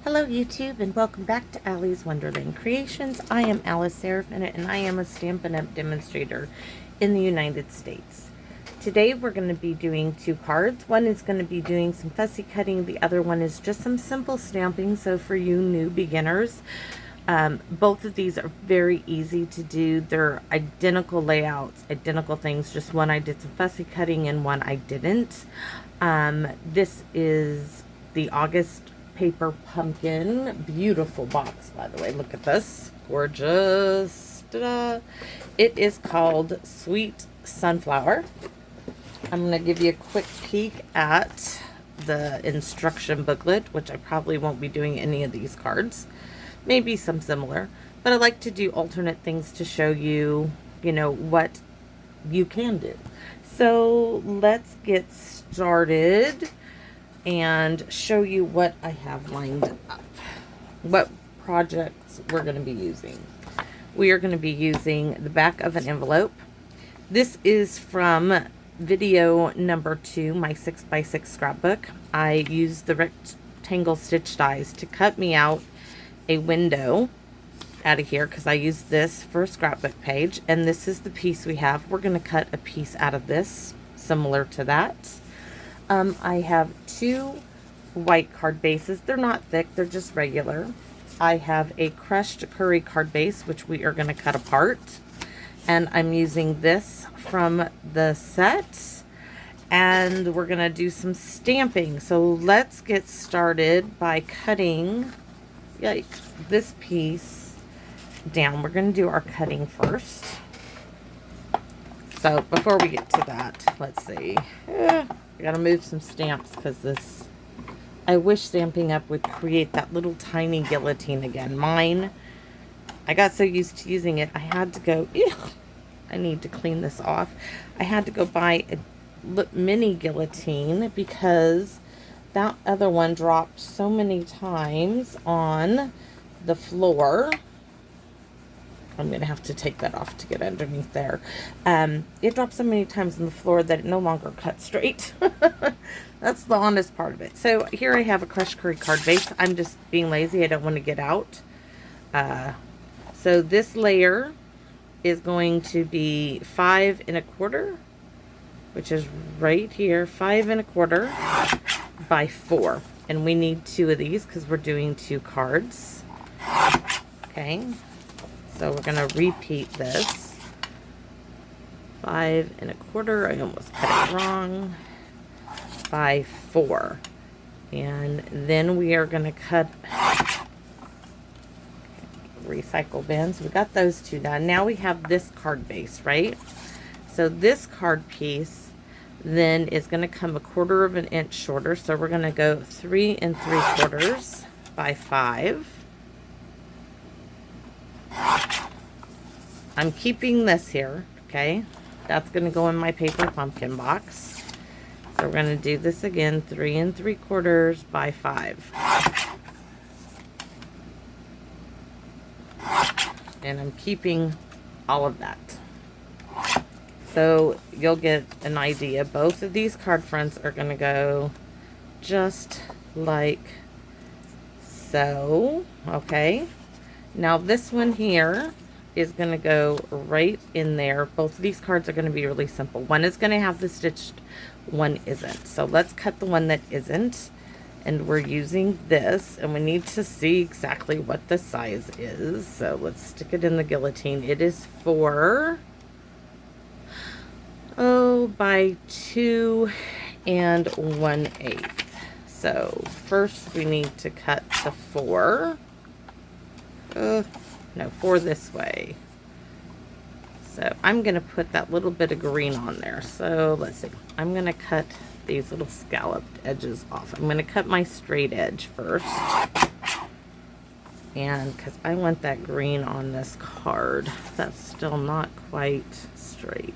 Hello YouTube and welcome back to Allie's Wonderland Creations. I am Alice Serafin and I am a Stampin' Up! Demonstrator in the United States. Today we're going to be doing two cards. One is going to be doing some fussy cutting. The other one is just some simple stamping. So for you new beginners, both of these are very easy to do. They're identical layouts, identical things. Just one I did some fussy cutting and one I didn't. This is the August paper pumpkin. Beautiful box, by the way. Look at this. Gorgeous. Ta-da. It is called Sweet Sunflower. I'm going to give you a quick peek at the instruction booklet, which I probably won't be doing any of these cards. Maybe some similar. But I like to do alternate things to show you, what you can do. So let's get started and show you what I have lined up. What projects we're going to be using. We are going to be using the back of an envelope. This is from video number 2, my 6x6 scrapbook. I used the rectangle stitch dies to cut me out a window out of here because I used this for a scrapbook page, and this is the piece we have. We're going to cut a piece out of this similar to that. I have 2 white card bases. They're not thick, they're just regular. I have a crushed curry card base, which we are going to cut apart. And I'm using this from the set. And we're going to do some stamping. So let's get started by cutting this piece down. We're going to do our cutting first. So before we get to that, let's see. I gotta move some stamps because I wish Stampin' Up! Would create that little tiny guillotine again. Mine, I got so used to using it, I had to go, I need to clean this off. I had to go buy a mini guillotine because that other one dropped so many times on the floor. I'm going to have to take that off to get underneath there. It dropped so many times on the floor that it no longer cut straight. That's the honest part of it. So here I have a crushed curry card base. I'm just being lazy. I don't want to get out. So this layer is going to be 5 1/4, which is right here, 5 1/4 by 4. And we need 2 of these because we're doing 2 cards. Okay. So we're going to repeat this. 5 1/4. I almost cut it wrong. By 4. And then we are going to cut recycle bins. We got those 2 done. Now we have this card base, right? So this card piece then is going to come 1/4 of an inch shorter. So we're going to go 3 3/4 by 5. I'm keeping this here, okay? That's going to go in my paper pumpkin box. So we're going to do this again, 3 3/4 by 5. And I'm keeping all of that. So you'll get an idea. Both of these card fronts are going to go just like so, okay? Now this one here is going to go right in there. Both of these cards are going to be really simple. One is going to have the stitched, one isn't. So let's cut the one that isn't. And we're using this, and we need to see exactly what the size is. So let's stick it in the guillotine. It is 4 by 2 1/8. So first we need to cut the 4. No, 4 this way. So I'm going to put that little bit of green on there. So let's see. I'm going to cut these little scalloped edges off. I'm going to cut my straight edge first. And because I want that green on this card. That's still not quite straight.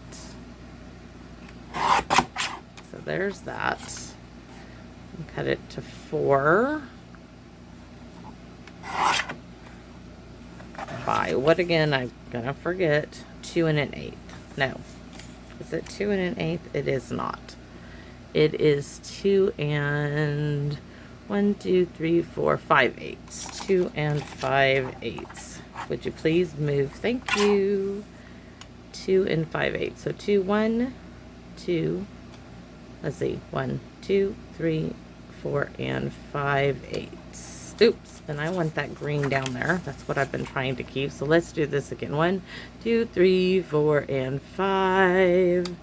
So there's that. Cut it to 4. By what again? I'm gonna forget. 2 1/8. No, is it 2 1/8? It is not. It is 2 1, 2, 3, 4, 5/8. 2 and 5/8. Would you please move? Thank you. 2 and 5/8. So 2, 1, 2. Let's see. 1, 2, 3, 4, and 5/8. Oops, and I want that green down there. That's what I've been trying to keep. So let's do this again. 1, 2, 3, 4, and 5.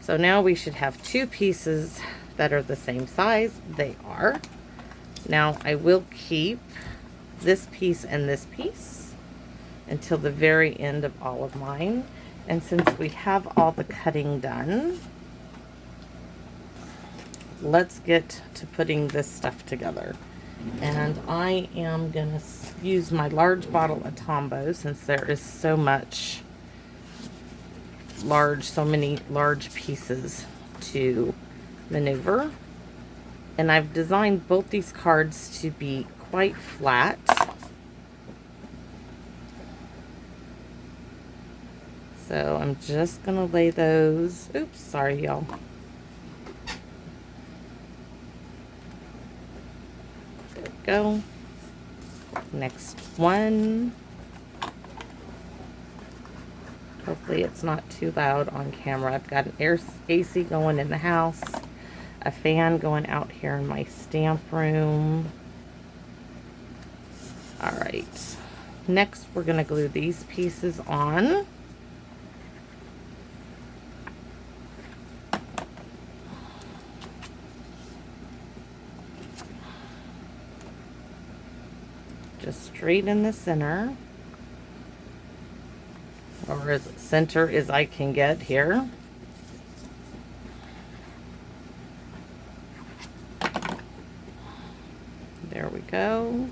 So now we should have 2 pieces that are the same size. They are. Now I will keep this piece and this piece until the very end of all of mine. And since we have all the cutting done, let's get to putting this stuff together. And I am gonna use my large bottle of Tombow since there is so many large pieces to maneuver. And I've designed both these cards to be quite flat. So I'm just gonna lay those, oops, sorry y'all. Go. Next one. Hopefully it's not too loud on camera. I've got an AC going in the house, a fan going out here in my stamp room. All right. Next, we're going to glue these pieces on. Just straight in the center, or as center as I can get here. There we go.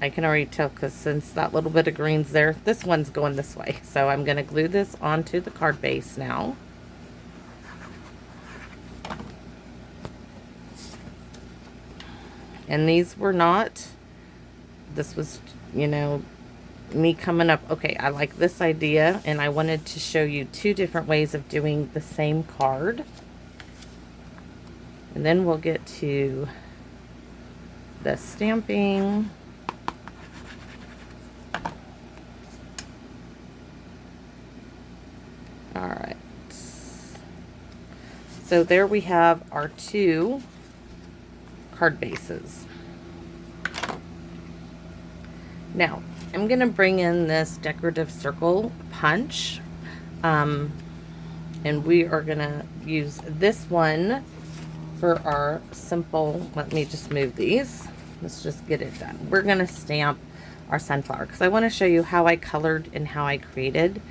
I can already tell because since that little bit of green's there, this one's going this way. So I'm going to glue this onto the card base now. And these were not, this was, you know, me coming up, okay, I like this idea, and I wanted to show you 2 different ways of doing the same card. And then we'll get to the stamping. All right. So there we have our 2 card bases. Now I'm going to bring in this decorative circle punch, and we are going to use this one for our simple, let me just move these, let's just get it done. We're going to stamp our sunflower because I want to show you how I colored and how I created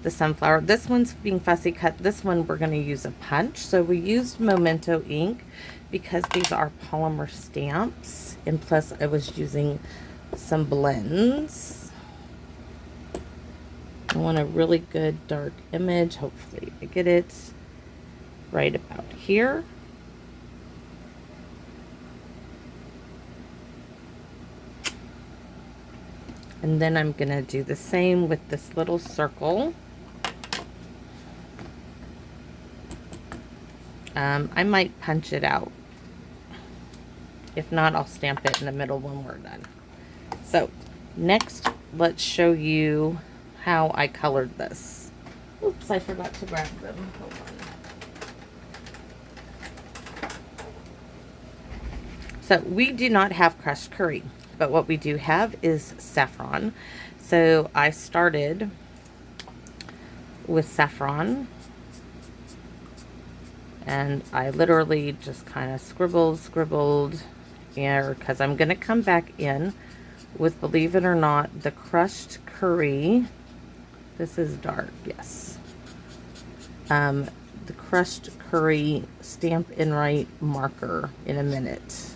the sunflower. This one's being fussy cut. This one we're going to use a punch. So we used Memento ink because these are polymer stamps, and plus I was using some blends. I want a really good dark image. Hopefully I get it right about here. And then I'm going to do the same with this little circle. I might punch it out. If not, I'll stamp it in the middle when we're done. So next, let's show you how I colored this. Oops, I forgot to grab them. Hold on. So we do not have crushed curry, but what we do have is saffron. So I started with saffron, and I literally just kind of scribbled here because I'm going to come back in with, believe it or not, the crushed curry. This is dark, yes. The crushed curry Stamp and Write marker in a minute,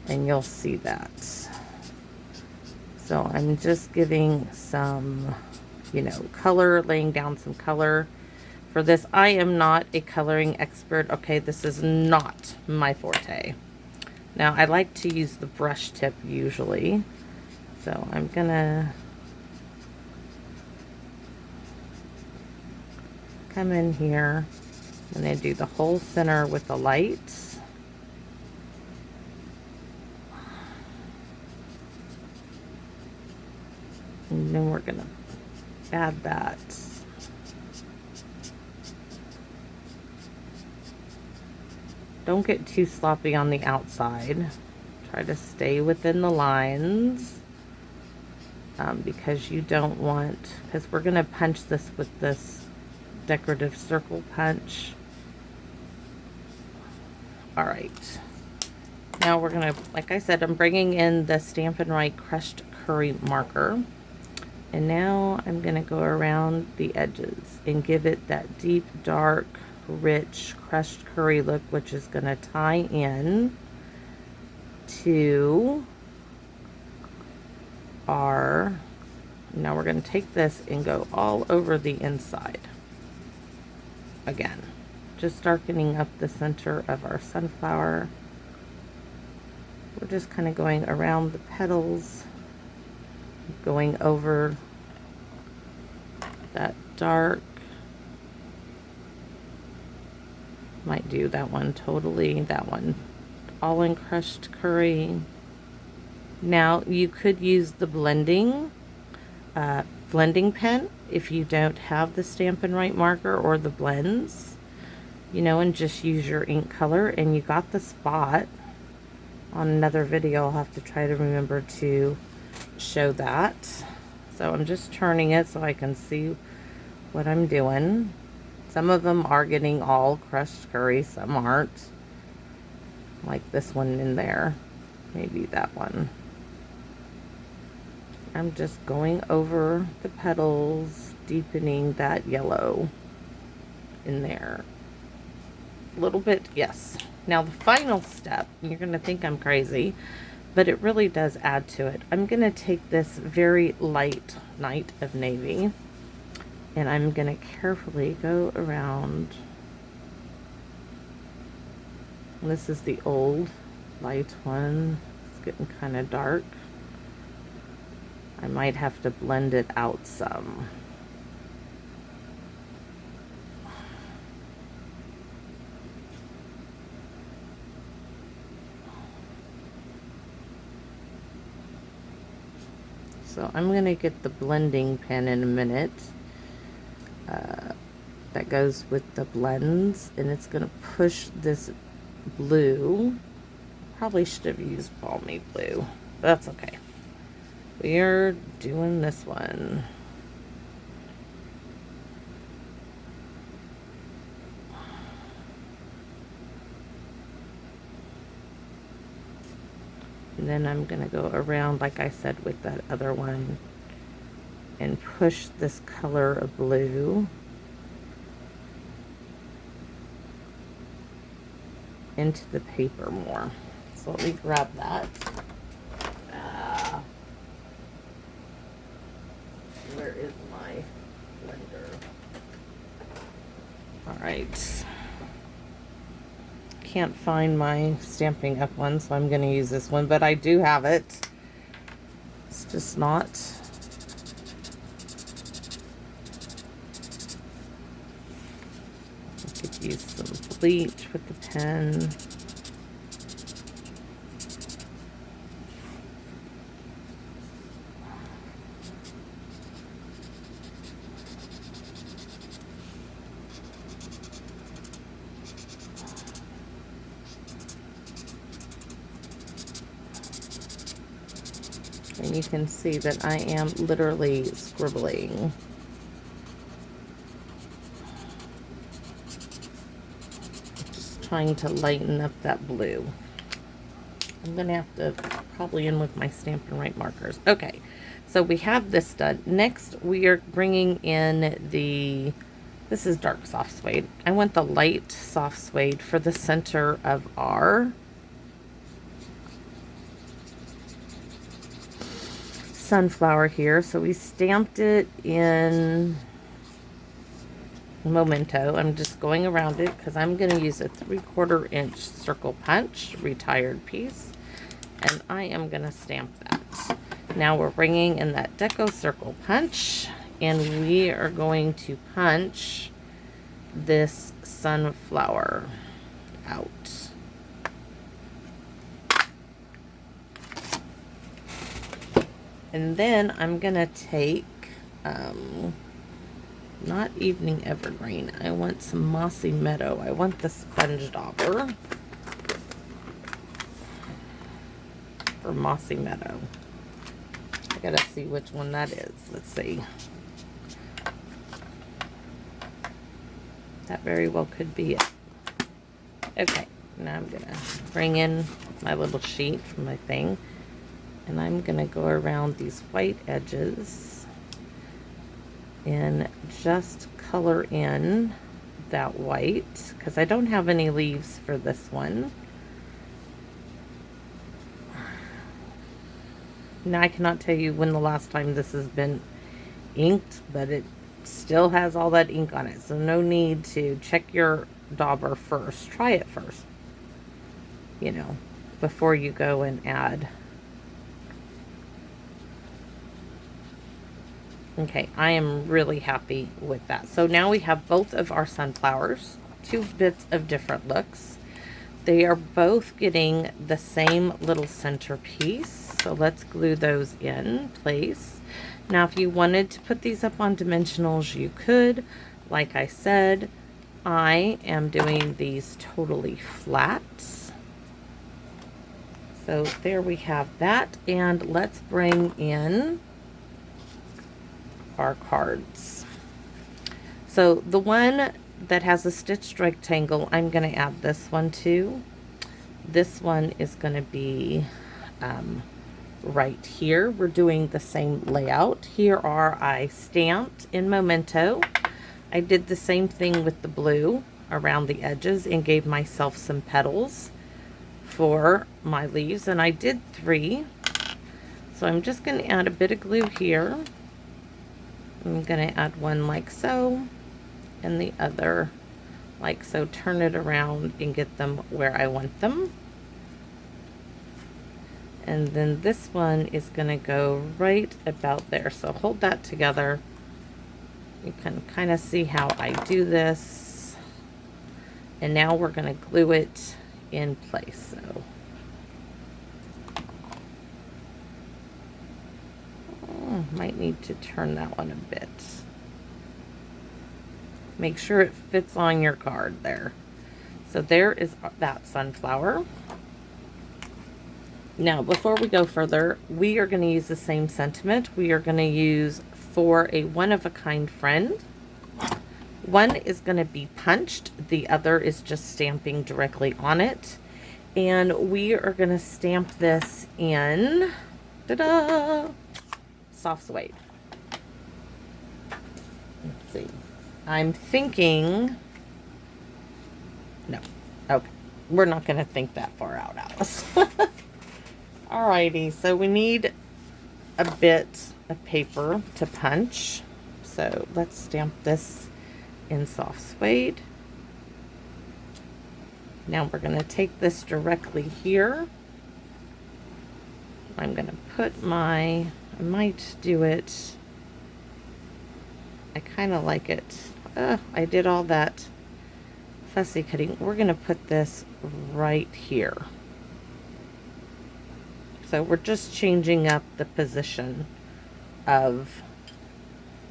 and you'll see that. So I'm just giving some, you know, color, laying down some color. For this, I am not a coloring expert. Okay, this is not my forte. Now, I like to use the brush tip usually. So I'm gonna come in here and then do the whole center with the lights. And then we're gonna add that. Don't get too sloppy on the outside. Try to stay within the lines because you don't want, because we're gonna punch this with this decorative circle punch. All right. Now we're gonna, like I said, I'm bringing in the Stampin' Write Crushed Curry marker. And now I'm gonna go around the edges and give it that deep, dark, rich crushed curry look, which is gonna tie in to our, now we're gonna take this and go all over the inside. Again, just darkening up the center of our sunflower. We're just kind of going around the petals, going over that dark. Might do that one totally, that one all in crushed curry. Now you could use the blending pen if you don't have the Stampin' Write marker or the blends, you know, and just use your ink color. And you got the spot. On another video I'll have to try to remember to show that. So I'm just turning it so I can see what I'm doing. Some of them are getting all crushed curry, some aren't. Like this one in there, maybe that one. I'm just going over the petals, deepening that yellow in there. A little bit, yes. Now the final step, you're gonna think I'm crazy, but it really does add to it. I'm gonna take this very light Night of Navy and I'm gonna carefully go around. This is the old light one. It's getting kind of dark. I might have to blend it out some. So I'm going to get the blending pen in a minute. That goes with the blends, and it's going to push this blue. Probably should have used balmy blue, but that's okay. We're doing this one. And then I'm going to go around, like I said, with that other one and push this color of blue into the paper more. So let me grab that. Where is my blender? All right. Can't find my Stampin' Up one, so I'm going to use this one, but I do have it. It's just not. I could use some bleach with the pen. And you can see that I am literally scribbling. Just trying to lighten up that blue. I'm going to have to probably in with my Stampin' Write markers. Okay, so we have this done. Next, we are bringing in the, this is dark soft suede. I want the light soft suede for the center of our sunflower here. So we stamped it in Memento. I'm just going around it because I'm going to use a 3/4 inch circle punch, retired piece, and I am going to stamp that. Now we're bringing in that deco circle punch, and we are going to punch this sunflower out. And then I'm going to take, not Evening Evergreen. I want some Mossy Meadow. I want the Sponge Dauber for Mossy Meadow. I gotta see which one that is. Let's see. That very well could be it. Okay, now I'm gonna bring in my little sheet from my thing, and I'm gonna go around these white edges and just color in that white, because I don't have any leaves for this one. Now I cannot tell you when the last time this has been inked, but it still has all that ink on it, so no need to check your dauber first. Try it first, you know, before you go and add. Okay, I am really happy with that. So now we have both of our sunflowers, two bits of different looks. They are both getting the same little centerpiece. So let's glue those in place. Now, if you wanted to put these up on dimensionals, you could. Like I said, I am doing these totally flat. So there we have that. And let's bring in our cards. So the one that has a stitched rectangle, I'm going to add this one too. This one is going to be right here. We're doing the same layout. Here are I stamped in Memento. I did the same thing with the blue around the edges and gave myself some petals for my leaves, and I did 3. So I'm just going to add a bit of glue here. I'm going to add one like so, and the other like so. Turn it around and get them where I want them. And then this one is going to go right about there. So hold that together. You can kind of see how I do this. And now we're going to glue it in place. So might need to turn that one a bit. Make sure it fits on your card there. So there is that sunflower. Now, before we go further, we are going to use the same sentiment. We are going to use for a one-of-a-kind friend. One is going to be punched. The other is just stamping directly on it. And we are going to stamp this in, ta-da, soft suede. Let's see. I'm thinking, no, okay. We're not going to think that far out, Alice. Alrighty, so we need a bit of paper to punch. So let's stamp this in soft suede. Now we're going to take this directly here. I'm going to put my, I might do it, I kind of like it. I did all that fussy cutting. We're going to put this right here. So we're just changing up the position of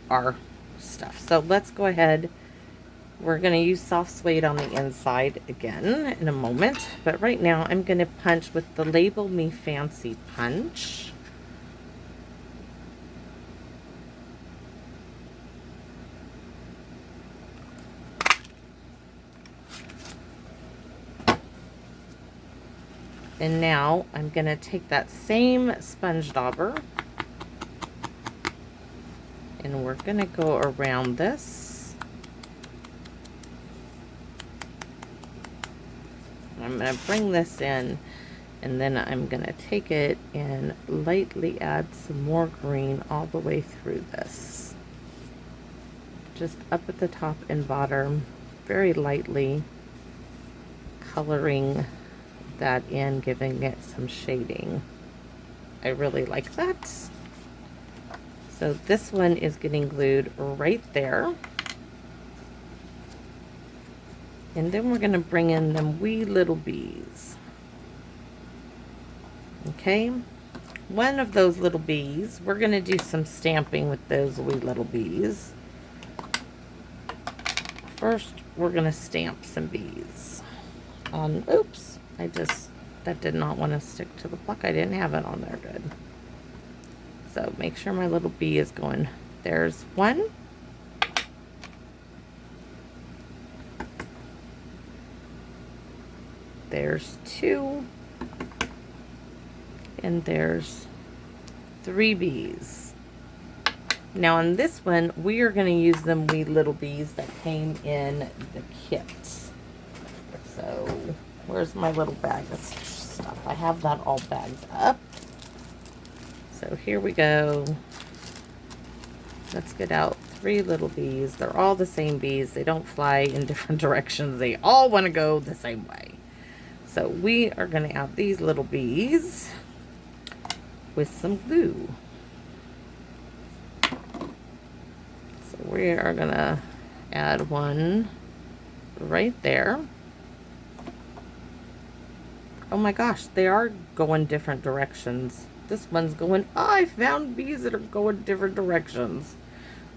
our stuff. So let's go ahead. We're going to use soft suede on the inside again in a moment. But right now I'm going to punch with the Label Me Fancy punch. And now I'm going to take that same sponge dauber and we're going to go around this. I'm going to bring this in and then I'm going to take it and lightly add some more green all the way through this. Just up at the top and bottom, very lightly coloring that in, giving it some shading. I really like that. So this one is getting glued right there. And then we're going to bring in them wee little bees. Okay, one of those little bees. We're going to do some stamping with those wee little bees. First, we're going to stamp some bees on, oops, that did not want to stick to the block. I didn't have it on there good. So make sure my little bee is going. There's one. There's two. And there's 3 bees. Now on this one, we are going to use them wee little bees that came in the kit. So where's my little bag of stuff? I have that all bagged up. So here we go. Let's get out 3 little bees. They're all the same bees. They don't fly in different directions. They all want to go the same way. So we are going to add these little bees with some glue. So we are going to add one right there. Oh my gosh, they are going different directions. This one's going, oh, I found bees that are going different directions.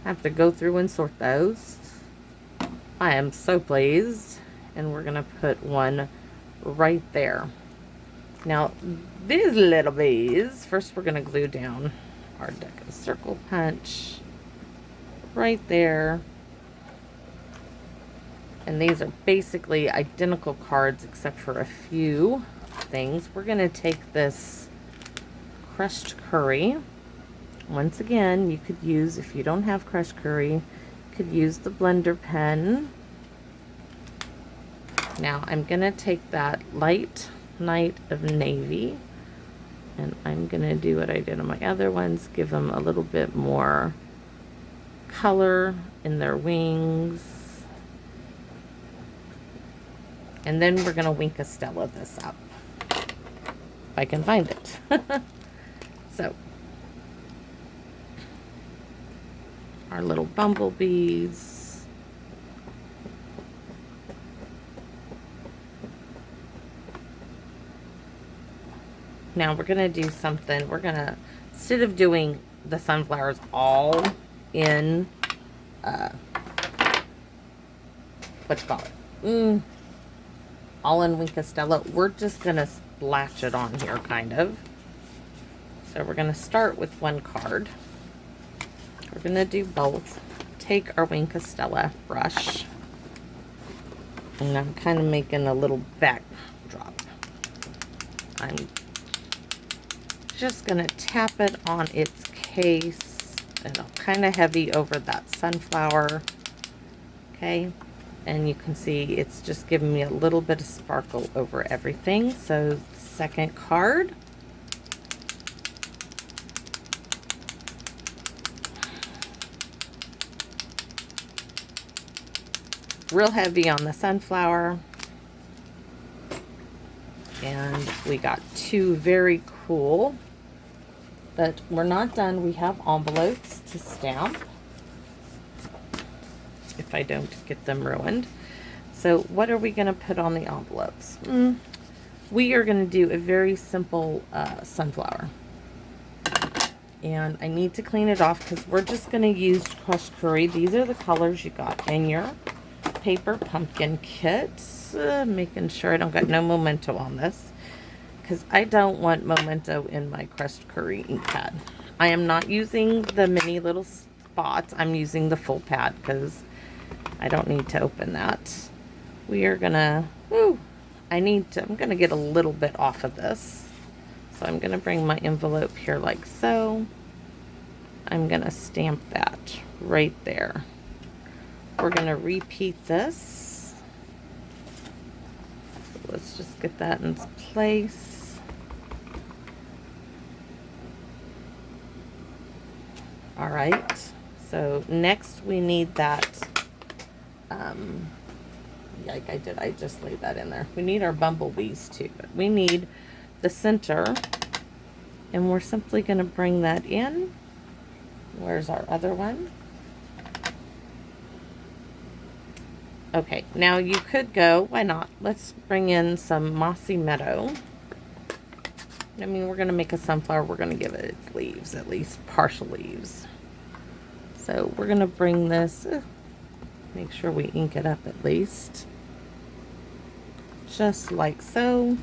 I have to go through and sort those. I am so pleased. And we're going to put one right there. Now, these little bees, first we're going to glue down our deck of circle punch right there. And these are basically identical cards except for a few things. We're going to take this crushed curry. Once again, you could use, if you don't have crushed curry, you could use the blender pen. Now I'm going to take that light night of navy and I'm going to do what I did on my other ones, give them a little bit more color in their wings. And then we're going to Wink Estella this up, if I can find it. So, our little bumblebees. Now we're going to do something. We're going to, instead of doing the sunflowers all in, what you call it? All in Wink Estella, we're just going to splash it on here, kind of. So we're going to start with one card. We're going to do both. Take our Wink Estella brush. And I'm kind of making a little backdrop. I'm just going to tap it on its case. And kind of heavy over that sunflower. Okay. And you can see it's just giving me a little bit of sparkle over everything. So, second card. Real heavy on the sunflower. And we got 2 very cool. But we're not done. We have envelopes to stamp, if I don't get them ruined. So what are we going to put on the envelopes? We are going to do a very simple sunflower. And I need to clean it off because we're just going to use crushed curry. These are the colors you got in your paper pumpkin kit. Making sure I don't got no memento on this, because I don't want memento in my crushed curry ink pad. I am not using the mini little spots. I'm using the full pad because I don't need to open that. We are gonna, I'm gonna get a little bit off of this. So I'm gonna bring my envelope here like so. I'm gonna stamp that right there. We're gonna repeat this. So let's just get that in place. All right, so next we need that, like I just laid that in there. We need our bumblebees too, but we need the center, and we're simply gonna bring that in. Where's our other one? Okay, now you could go, why not? Let's bring in some Mossy Meadow. I mean, we're going to make a sunflower. We're going to give it leaves, at least partial leaves. So we're going to bring this, make sure we ink it up at least. Just like so.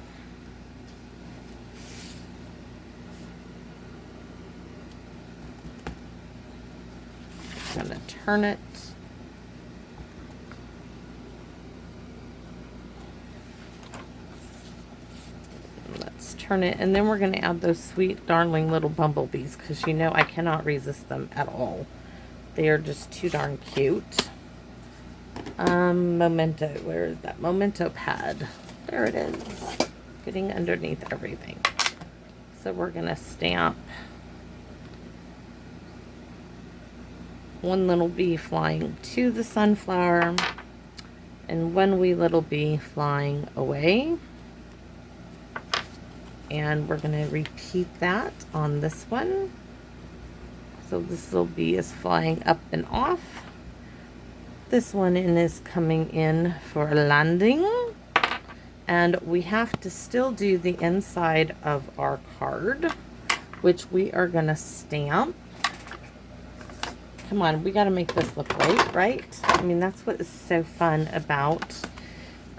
I'm going to turn it. Let's turn it, and then we're going to add those sweet, darling little bumblebees, because you know I cannot resist them at all. They are just too darn cute. Memento, where is that memento pad? There it is, getting underneath everything. So we're going to stamp one little bee flying to the sunflower and one wee little bee flying away. And we're going to repeat that on this one. So this little bee is flying up and off. This one is coming in for a landing. And we have to still do the inside of our card, which we are going to stamp. Come on, we got to make this look right? I mean, that's what is so fun about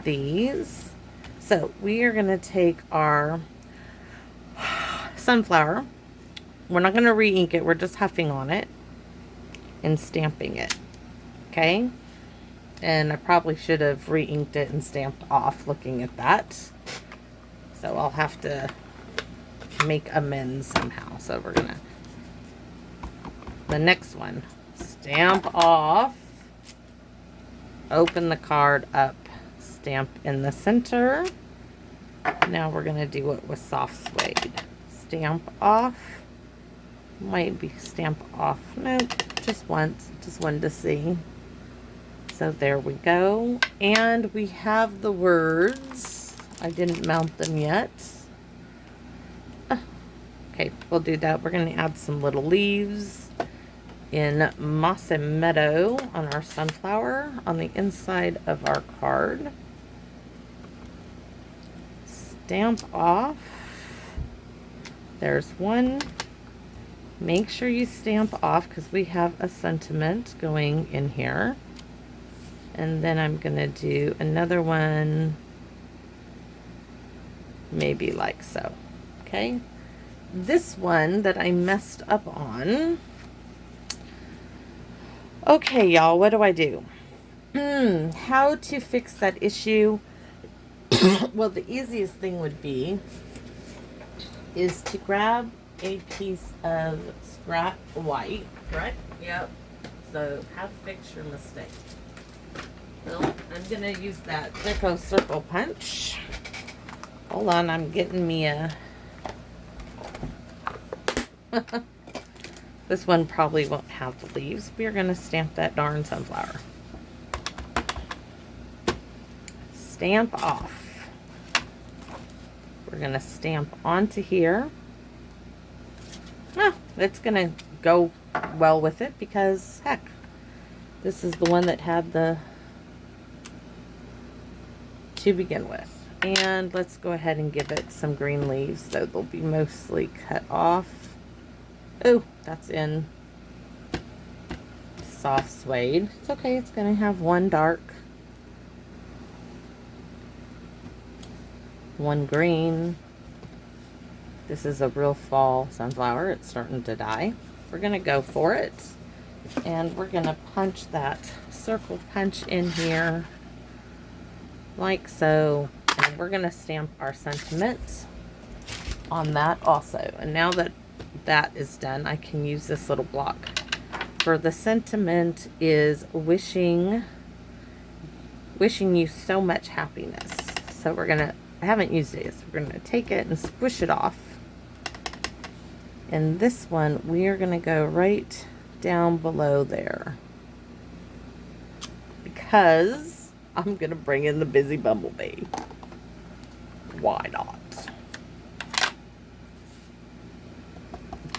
these. So we are going to take our sunflower. We're not going to re-ink it. We're just huffing on it and stamping it. Okay? And I probably should have re-inked it and stamped off looking at that. So I'll have to make amends somehow. So we're going to, the next one, stamp off, open the card up, stamp in the center. Now we're going to do it with soft suede. Stamp off. Might be stamp off. Nope, just once. Just wanted to see. So there we go. And we have the words. I didn't mount them yet. Okay, we'll do that. We're going to add some little leaves in Mossy Meadow on our sunflower on the inside of our card. Stamp off. There's one. Make sure you stamp off because we have a sentiment going in here. And then I'm going to do another one, maybe like so. Okay. This one that I messed up on. Okay, y'all, what do I do? How to fix that issue? Well, the easiest thing would be is to grab a piece of scrap white, correct? Yep. So how to fix your mistake. Well, I'm going to use that Deco Circle Punch. Hold on, I'm getting me a... This one probably won't have the leaves. We're going to stamp that darn sunflower. Stamp off. We're going to stamp onto here. It's going to go well with it because, heck, this is the one that had the to begin with. And let's go ahead and give it some green leaves, so they'll be mostly cut off. Oh, that's in soft suede. It's okay, it's going to have one dark, one green. This is a real fall sunflower. It's starting to die. We're going to go for it. And we're going to punch that circle punch in here like so. And we're going to stamp our sentiment on that also. And now that that is done, I can use this little block. For the sentiment is wishing you so much happiness. So we're going to, I haven't used it yet, so we're going to take it and squish it off. And this one, we are going to go right down below there. Because I'm going to bring in the busy bumblebee. Why not?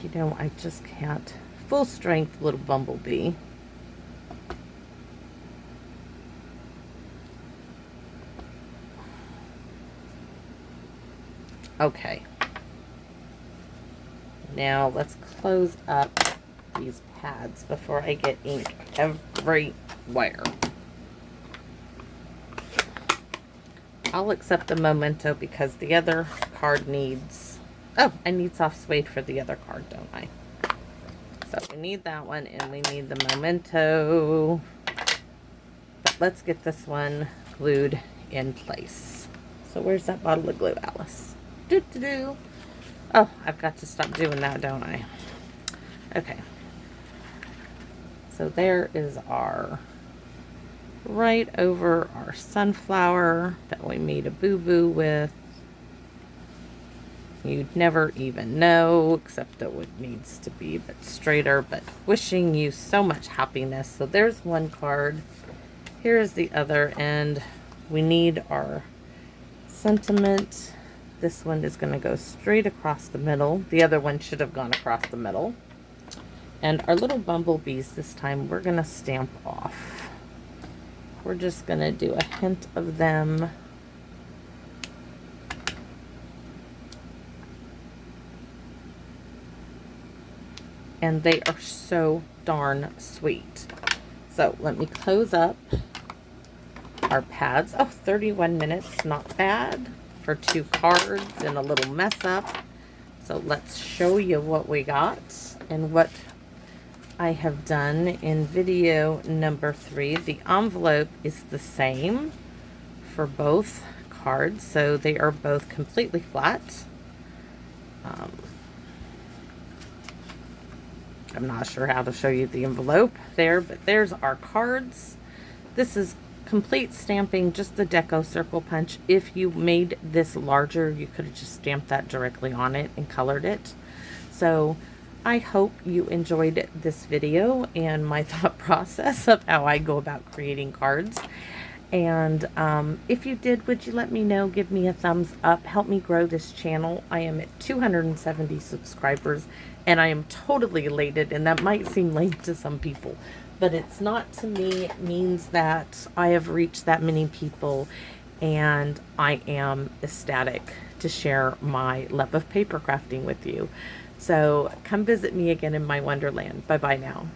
You know, I just can't. Full strength little bumblebee. Okay. Now let's close up these pads before I get ink everywhere. I'll accept the memento because the other card needs... Oh, I need soft suede for the other card, don't I? So we need that one and we need the memento. But let's get this one glued in place. So where's that bottle of glue, Alice? Doo-doo-doo. Oh, I've got to stop doing that, don't I? Okay. So there is our... right over our sunflower that we made a boo-boo with. You'd never even know, except that it needs to be a bit straighter, but wishing you so much happiness. So there's one card. Here's the other end. We need our sentiment. This one is going to go straight across the middle. The other one should have gone across the middle. And our little bumblebees this time we're going to stamp off. We're just going to do a hint of them. And they are so darn sweet. So let me close up our pads. Oh, 31 minutes, not bad for 2 cards and a little mess up. So let's show you what we got and what I have done in video number 3. The envelope is the same for both cards, so they are both completely flat. I'm not sure how to show you the envelope there, but there's our cards. This is complete stamping, just the deco circle punch. If you made this larger, you could have just stamped that directly on it and colored it. So I hope you enjoyed this video and my thought process of how I go about creating cards. And if you did, would you let me know? Give me a thumbs up. Help me grow this channel. I am at 270 subscribers and I am totally elated, and that might seem late to some people, but it's not to me. It means that I have reached that many people and I am ecstatic to share my love of paper crafting with you. So come visit me again in my wonderland. Bye bye now.